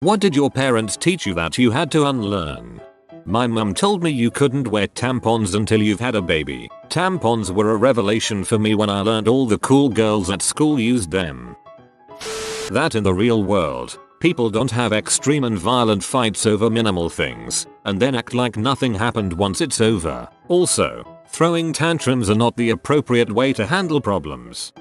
What did your parents teach you that you had to unlearn? My mum told me you couldn't wear tampons until you've had a baby. Tampons were a revelation for me when I learned all the cool girls at school used them. That in the real world, people don't have extreme and violent fights over minimal things, and then act like nothing happened once it's over. Also, throwing tantrums are not the appropriate way to handle problems.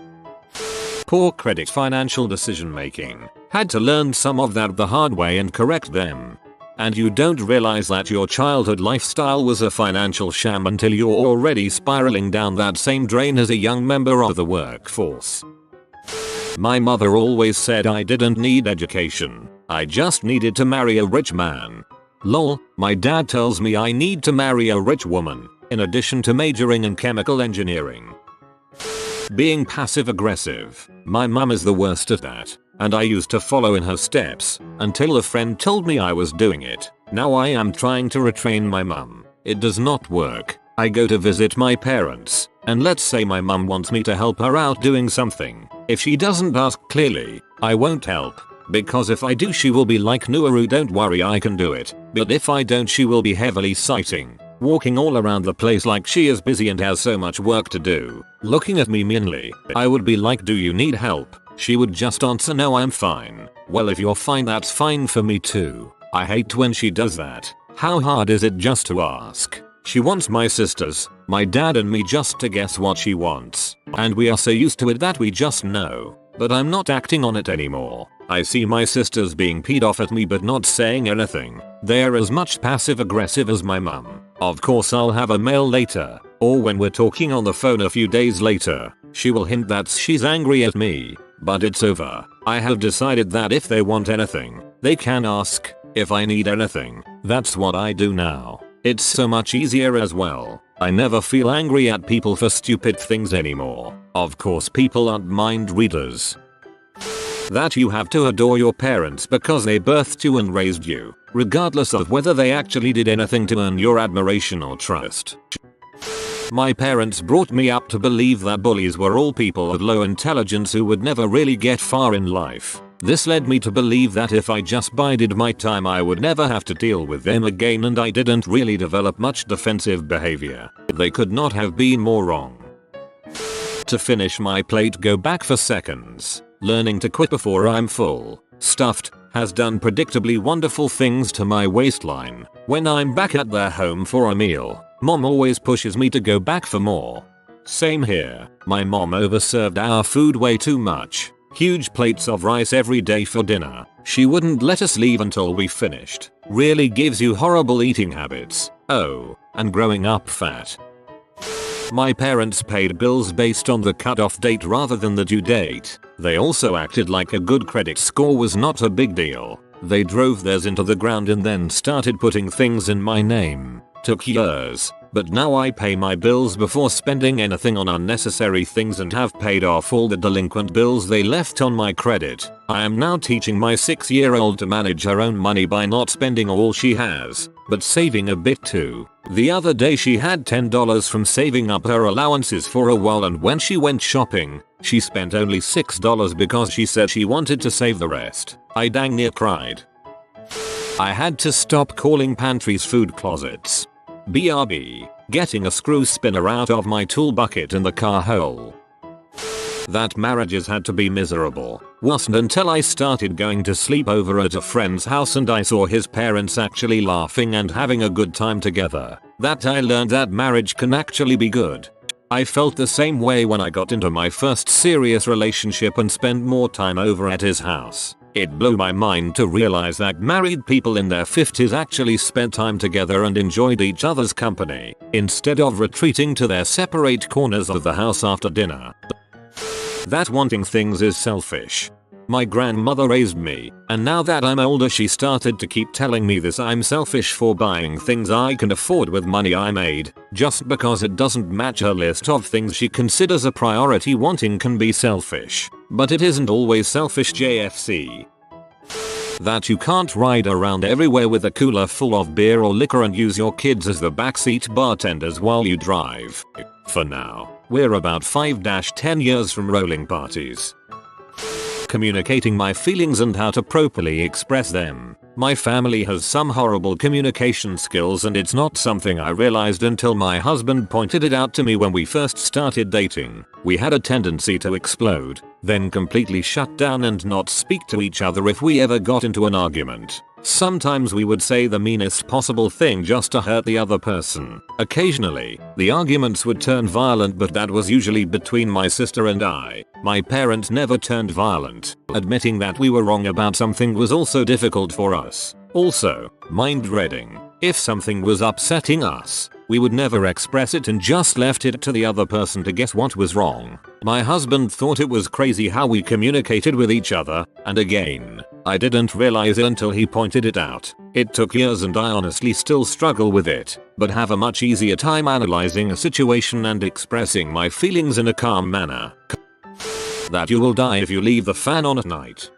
Poor credit financial decision making. Had to learn some of that the hard way and correct them. And you don't realize that your childhood lifestyle was a financial sham until you're already spiraling down that same drain as a young member of the workforce. My mother always said I didn't need education. I just needed to marry a rich man. Lol, my dad tells me I need to marry a rich woman, in addition to majoring in chemical engineering. Being passive aggressive. My mum is the worst at that, and I used to follow in her steps, until a friend told me I was doing it. Now I am trying to retrain my mum. It does not work. I go to visit my parents, and let's say my mum wants me to help her out doing something. If she doesn't ask clearly, I won't help. Because if I do she will be like Nuaru, don't worry I can do it. But if I don't she will be heavily citing, walking all around the place like she is busy and has so much work to do. Looking at me meanly, I would be like, do you need help? She would just answer, no I'm fine. Well if you're fine that's fine for me too. I hate when she does that. How hard is it just to ask? She wants my sisters, my dad and me just to guess what she wants. And we are so used to it that we just know. But I'm not acting on it anymore. I see my sisters being peed off at me but not saying anything. They're as much passive aggressive as my mum. Of course I'll have a mail later, or when we're talking on the phone a few days later, she will hint that she's angry at me. But it's over. I have decided that if they want anything, they can ask. If I need anything, that's what I do now. It's so much easier as well. I never feel angry at people for stupid things anymore. Of course people aren't mind readers. That you have to adore your parents because they birthed you and raised you, regardless of whether they actually did anything to earn your admiration or trust. My parents brought me up to believe that bullies were all people of low intelligence who would never really get far in life. This led me to believe that if I just bided my time I would never have to deal with them again, and I didn't really develop much defensive behavior. They could not have been more wrong. To finish my plate go back for seconds. Learning to quit before I'm full, stuffed, has done predictably wonderful things to my waistline. When I'm back at their home for a meal, mom always pushes me to go back for more. Same here. My mom overserved our food way too much. Huge plates of rice every day for dinner. She wouldn't let us leave until we finished. Really gives you horrible eating habits. Oh, and growing up fat. My parents paid bills based on the cutoff date rather than the due date. They also acted like a good credit score was not a big deal. They drove theirs into the ground and then started putting things in my name. Took years, but now I pay my bills before spending anything on unnecessary things and have paid off all the delinquent bills they left on my credit. I am now teaching my 6-year-old to manage her own money by not spending all she has, but saving a bit too. The other day she had $10 from saving up her allowances for a while, and when she went shopping, she spent only $6 because she said she wanted to save the rest. I dang near cried. I had to stop calling pantries food closets. BRB, getting a screw spinner out of my tool bucket in the car hole. That marriages had to be miserable. Wasn't until I started going to sleep over at a friend's house and I saw his parents actually laughing and having a good time together that I learned that marriage can actually be good. I felt the same way when I got into my first serious relationship and spent more time over at his house. It blew my mind to realize that married people in their 50s actually spent time together and enjoyed each other's company, instead of retreating to their separate corners of the house after dinner. That wanting things is selfish. My grandmother raised me, and now that I'm older she started to keep telling me this. I'm selfish for buying things I can afford with money I made, just because it doesn't match her list of things she considers a priority. Wanting can be selfish, but it isn't always selfish. JFC. That you can't ride around everywhere with a cooler full of beer or liquor and use your kids as the backseat bartenders while you drive. For now, we're about 5-10 years from rolling parties. communicating my feelings and how to properly express them. My family has some horrible communication skills, and it's not something I realized until my husband pointed it out to me when we first started dating. We had a tendency to explode, then completely shut down and not speak to each other if we ever got into an argument. Sometimes we would say the meanest possible thing just to hurt the other person. Occasionally, the arguments would turn violent, but that was usually between my sister and I. My parents never turned violent. Admitting that we were wrong about something was also difficult for us. Also, mind reading. If something was upsetting us, we would never express it and just left it to the other person to guess what was wrong. My husband thought it was crazy how we communicated with each other, and again, I didn't realize it until he pointed it out. It took years and I honestly still struggle with it, but have a much easier time analyzing a situation and expressing my feelings in a calm manner. That you will die if you leave the fan on at night.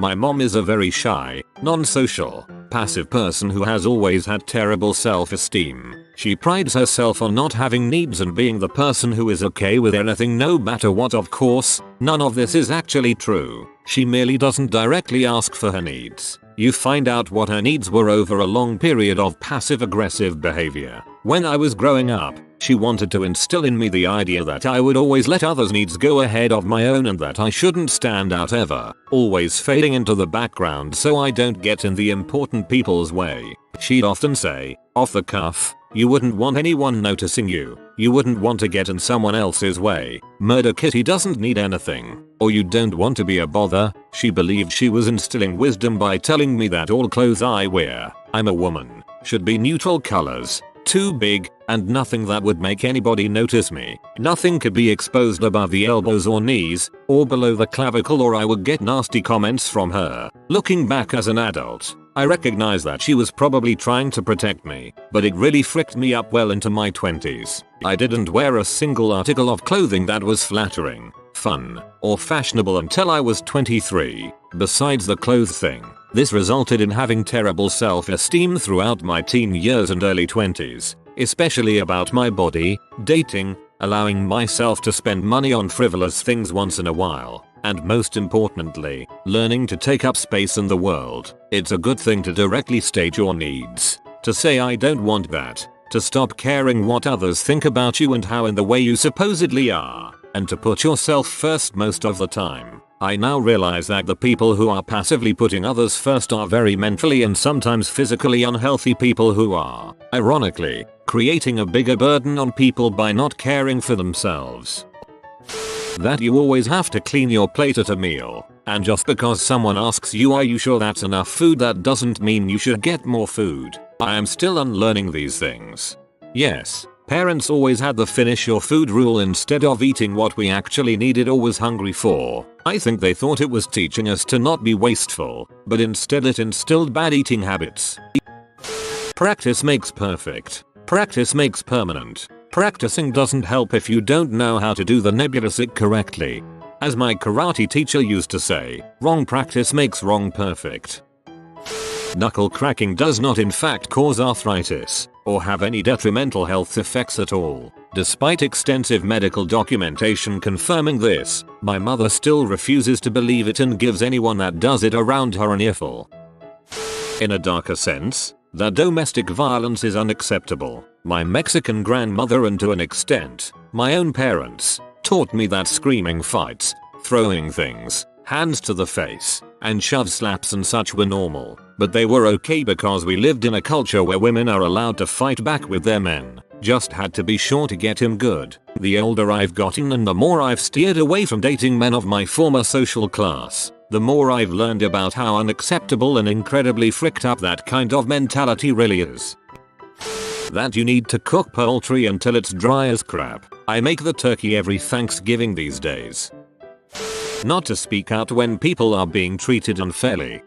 My mom is a very shy, non-social, passive person who has always had terrible self-esteem. She prides herself on not having needs and being the person who is okay with anything no matter what. Of course, none of this is actually true. She merely doesn't directly ask for her needs. You find out what her needs were over a long period of passive-aggressive behavior. When I was growing up, she wanted to instill in me the idea that I would always let others' needs go ahead of my own and that I shouldn't stand out ever, always fading into the background so I don't get in the important people's way. She'd often say, off the cuff, "You wouldn't want anyone noticing you. You wouldn't want to get in someone else's way. Murder Kitty doesn't need anything. Or you don't want to be a bother." She believed she was instilling wisdom by telling me that all clothes I wear, I'm a woman, should be neutral colors, too big, and nothing that would make anybody notice me. Nothing could be exposed above the elbows or knees, or below the clavicle, or I would get nasty comments from her. Looking back as an adult, I recognize that she was probably trying to protect me, but it really fricked me up well into my 20s. I didn't wear a single article of clothing that was flattering, fun, or fashionable until I was 23, besides the clothes thing. This resulted in having terrible self-esteem throughout my teen years and early 20s, especially about my body, dating, allowing myself to spend money on frivolous things once in a while, and most importantly, learning to take up space in the world. It's a good thing to directly state your needs, to say I don't want that, to stop caring what others think about you and how in the way you supposedly are, and to put yourself first most of the time. I now realize that the people who are passively putting others first are very mentally and sometimes physically unhealthy people who are, ironically, creating a bigger burden on people by not caring for themselves. That you always have to clean your plate at a meal, and just because someone asks you are you sure that's enough food, that doesn't mean you should get more food. I am still unlearning these things. Yes, parents always had the finish your food rule instead of eating what we actually needed or was hungry for. I think they thought it was teaching us to not be wasteful, but instead it instilled bad eating habits. Practice makes perfect. Practice makes permanent. Practicing doesn't help if you don't know how to do the nebulous it correctly. As my karate teacher used to say, wrong practice makes wrong perfect. Knuckle cracking does not in fact cause arthritis, or have any detrimental health effects at all. Despite extensive medical documentation confirming this, my mother still refuses to believe it and gives anyone that does it around her an earful. In a darker sense, the domestic violence is unacceptable. My Mexican grandmother and to an extent, my own parents, taught me that screaming fights, throwing things, hands to the face, and shove slaps and such were normal, but they were okay because we lived in a culture where women are allowed to fight back with their men. Just had to be sure to get him good. The older I've gotten and the more I've steered away from dating men of my former social class, the more I've learned about how unacceptable and incredibly fricked up that kind of mentality really is. That you need to cook poultry until it's dry as crap. I make the turkey every Thanksgiving these days. Not to speak out when people are being treated unfairly.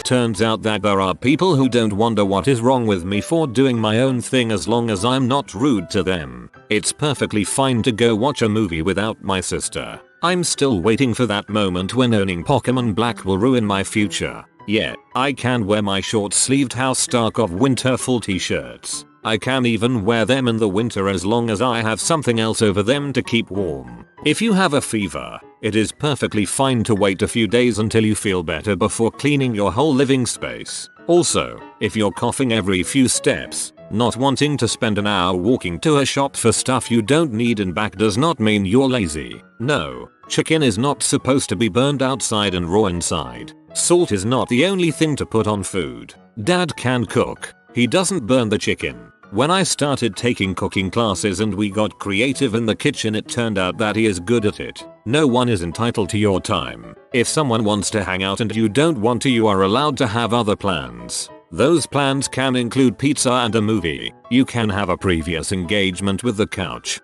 Turns out that there are people who don't wonder what is wrong with me for doing my own thing as long as I'm not rude to them. It's perfectly fine to go watch a movie without my sister. I'm still waiting for that moment when owning Pokemon Black will ruin my future. Yet, I can wear my short-sleeved House Stark of Winterfell t-shirts. I can even wear them in the winter as long as I have something else over them to keep warm. If you have a fever, it is perfectly fine to wait a few days until you feel better before cleaning your whole living space. Also, if you're coughing every few steps, not wanting to spend an hour walking to a shop for stuff you don't need and back does not mean you're lazy. No, chicken is not supposed to be burned outside and raw inside. Salt is not the only thing to put on food. Dad can cook. He doesn't burn the chicken. When I started taking cooking classes and we got creative in the kitchen, it turned out that he is good at it. No one is entitled to your time. If someone wants to hang out and you don't want to, you are allowed to have other plans. Those plans can include pizza and a movie. You can have a previous engagement with the couch.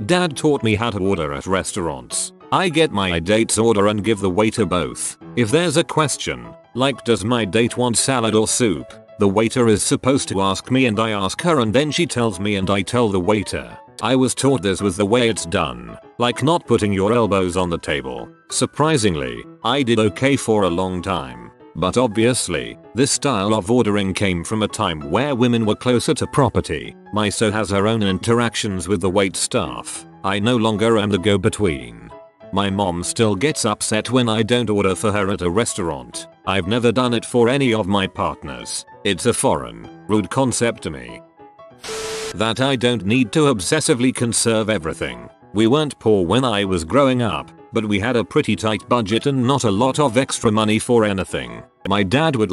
Dad taught me how to order at restaurants. I get my date's order and give the waiter both. If there's a question, like does my date want salad or soup, the waiter is supposed to ask me and I ask her and then she tells me and I tell the waiter. I was taught this was the way it's done, like not putting your elbows on the table. Surprisingly, I did okay for a long time. But obviously, this style of ordering came from a time where women were closer to property. My so has her own interactions with the wait staff. I no longer am the go-between. My mom still gets upset when I don't order for her at a restaurant. I've never done it for any of my partners. It's a foreign, rude concept to me. That I don't need to obsessively conserve everything. We weren't poor when I was growing up, but we had a pretty tight budget and not a lot of extra money for anything. My dad would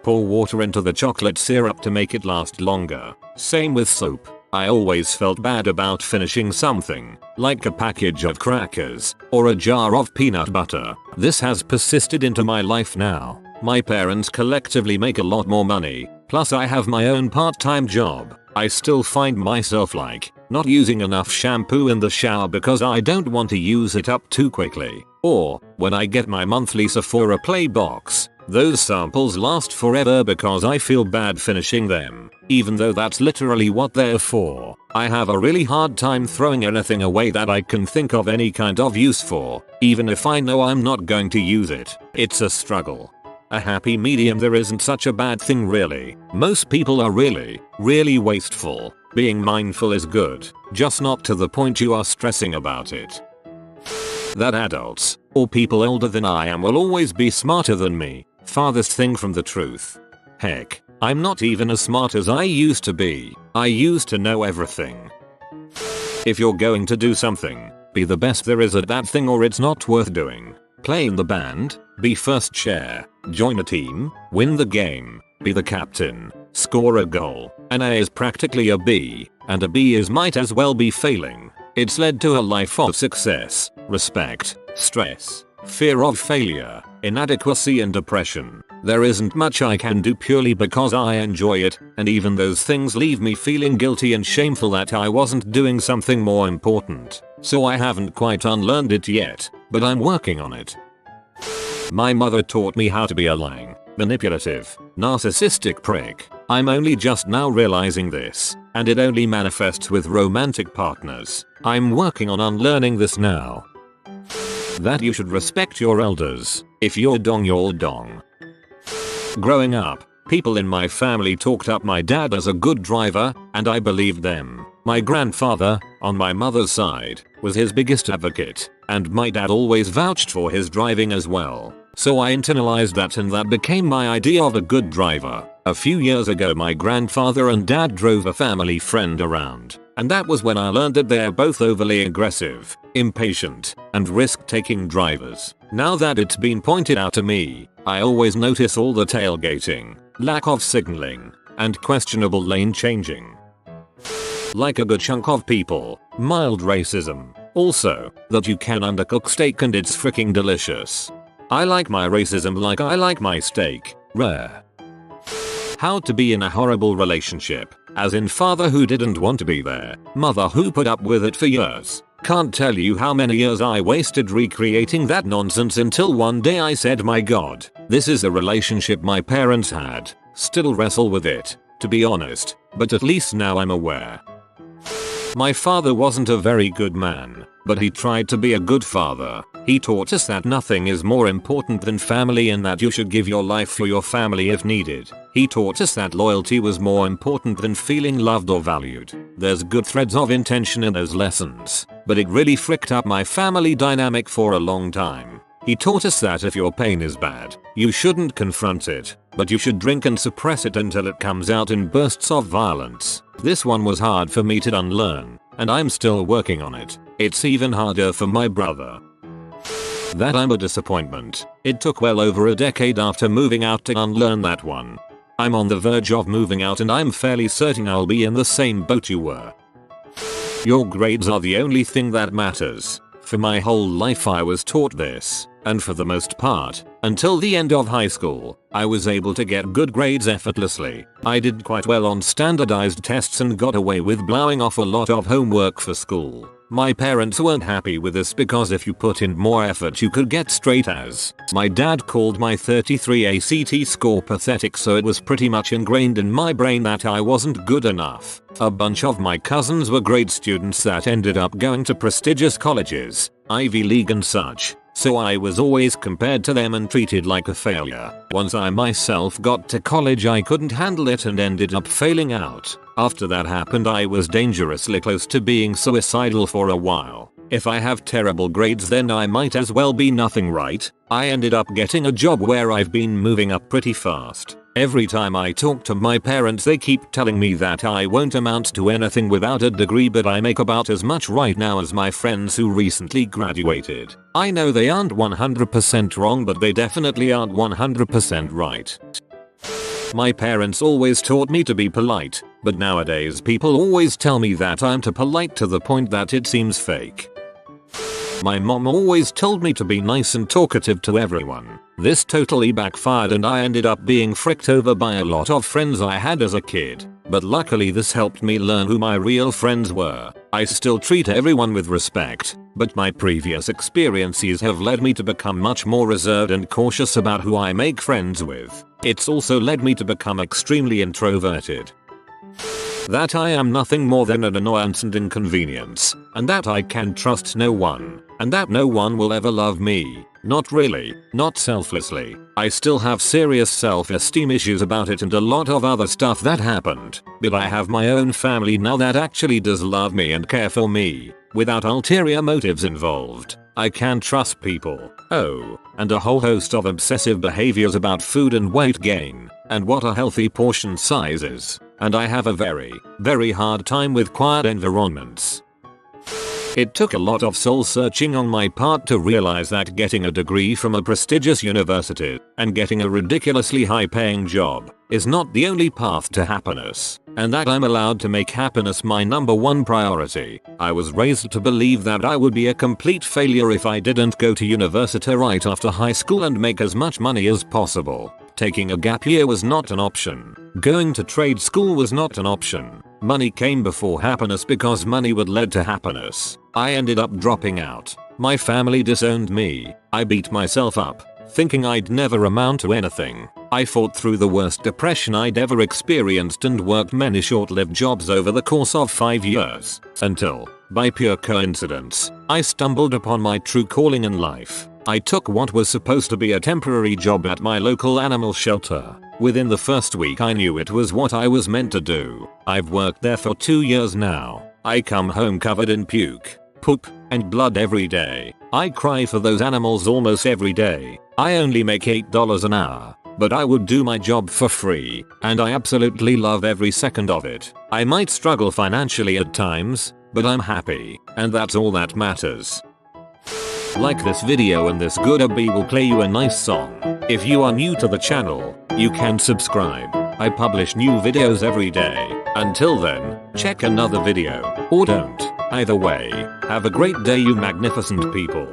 pour water into the chocolate syrup to make it last longer. Same with soap. I always felt bad about finishing something, like a package of crackers or a jar of peanut butter. This has persisted into my life now. My parents collectively make a lot more money, plus I have my own part-time job. I still find myself not using enough shampoo in the shower because I don't want to use it up too quickly. Or, when I get my monthly Sephora Play box, those samples last forever because I feel bad finishing them, even though that's literally what they're for. I have a really hard time throwing anything away that I can think of any kind of use for, even if I know I'm not going to use it. It's a struggle. A happy medium. There isn't such a bad thing really. Most people are really wasteful. Being mindful is good, just not to the point you are stressing about it. That adults, or people older than I am, will always be smarter than me. Farthest thing from the truth. Heck, I'm not even as smart as I used to be. I used to know everything. If you're going to do something, be the best there is at that thing or it's not worth doing. Play in the band, be first chair, join a team, win the game, be the captain, score a goal. An A is practically a B, and a B is might as well be failing. It's led to a life of success, respect, stress, fear of failure, inadequacy and depression. There isn't much I can do purely because I enjoy it, and even those things leave me feeling guilty and shameful that I wasn't doing something more important. So I haven't quite unlearned it yet, but I'm working on it. My mother taught me how to be a lying, manipulative, narcissistic prick. I'm only just now realizing this, and it only manifests with romantic partners. I'm working on unlearning this now. That you should respect your elders. If you're dong, you're dong. Growing up, people in my family talked up my dad as a good driver, and I believed them. My grandfather, on my mother's side, was his biggest advocate, and my dad always vouched for his driving as well. So I internalized that and that became my idea of a good driver. A few years ago my grandfather and dad drove a family friend around, and that was when I learned that they're both overly aggressive, impatient, and risk-taking drivers. Now that it's been pointed out to me, I always notice all the tailgating, lack of signaling, and questionable lane changing. Like a good chunk of people, mild racism. Also, that you can undercook steak and it's freaking delicious. I like my racism like I like my steak, rare. How to be in a horrible relationship, as in father who didn't want to be there, mother who put up with it for years. Can't tell you how many years I wasted recreating that nonsense until one day I said, my god, this is a relationship my parents had. Still wrestle with it, to be honest, but at least now I'm aware. My father wasn't a very good man, but he tried to be a good father. He taught us that nothing is more important than family and that you should give your life for your family if needed. He taught us that loyalty was more important than feeling loved or valued. There's good threads of intention in those lessons, but it really fricked up my family dynamic for a long time. He taught us that if your pain is bad, you shouldn't confront it, but you should drink and suppress it until it comes out in bursts of violence. This one was hard for me to unlearn, and I'm still working on it. It's even harder for my brother. That I'm a disappointment. It took well over a decade after moving out to unlearn that one. I'm on the verge of moving out and I'm fairly certain I'll be in the same boat you were. Your grades are the only thing that matters. For my whole life I was taught this, and for the most part, until the end of high school, I was able to get good grades effortlessly. I did quite well on standardized tests and got away with blowing off a lot of homework for school. My parents weren't happy with this because if you put in more effort you could get straight A's. My dad called my 33 ACT score pathetic, so it was pretty much ingrained in my brain that I wasn't good enough. A bunch of my cousins were great students that ended up going to prestigious colleges, Ivy League and such, so I was always compared to them and treated like a failure. Once I myself got to college I couldn't handle it and ended up failing out. After that happened I was dangerously close to being suicidal for a while. If I have terrible grades then I might as well be nothing, right? I ended up getting a job where I've been moving up pretty fast. Every time I talk to my parents they keep telling me that I won't amount to anything without a degree, but I make about as much right now as my friends who recently graduated. I know they aren't 100% wrong, but they definitely aren't 100% right. My parents always taught me to be polite, but nowadays people always tell me that I'm too polite to the point that it seems fake. My mom always told me to be nice and talkative to everyone. This totally backfired and I ended up being fricked over by a lot of friends I had as a kid. But luckily this helped me learn who my real friends were. I still treat everyone with respect, but my previous experiences have led me to become much more reserved and cautious about who I make friends with. It's also led me to become extremely introverted. That I am nothing more than an annoyance and inconvenience, and that I can trust no one, and that no one will ever love me. Not really, not selflessly. I still have serious self-esteem issues about it and a lot of other stuff that happened, but I have my own family now that actually does love me and care for me, without ulterior motives involved. I can trust people. Oh, and a whole host of obsessive behaviors about food and weight gain, and what a healthy portion size is. And I have a very, very hard time with quiet environments. It took a lot of soul searching on my part to realize that getting a degree from a prestigious university and getting a ridiculously high paying job is not the only path to happiness, and that I'm allowed to make happiness my #1 priority. I was raised to believe that I would be a complete failure if I didn't go to university right after high school and make as much money as possible. Taking a gap year was not an option. Going to trade school was not an option. Money came before happiness because money would lead to happiness. I ended up dropping out. My family disowned me. I beat myself up, thinking I'd never amount to anything. I fought through the worst depression I'd ever experienced and worked many short-lived jobs over the course of 5 years, until, by pure coincidence, I stumbled upon my true calling in life. I took what was supposed to be a temporary job at my local animal shelter. Within the first week I knew it was what I was meant to do. I've worked there for 2 years now. I come home covered in puke, poop, and blood every day. I cry for those animals almost every day. I only make $8 an hour, but I would do my job for free, and I absolutely love every second of it. I might struggle financially at times, but I'm happy, and that's all that matters. Like this video and this good bee will play you a nice song. If you are new to the channel, you can subscribe. I publish new videos every day. Until then, check another video, or don't. Either way, have a great day you magnificent people.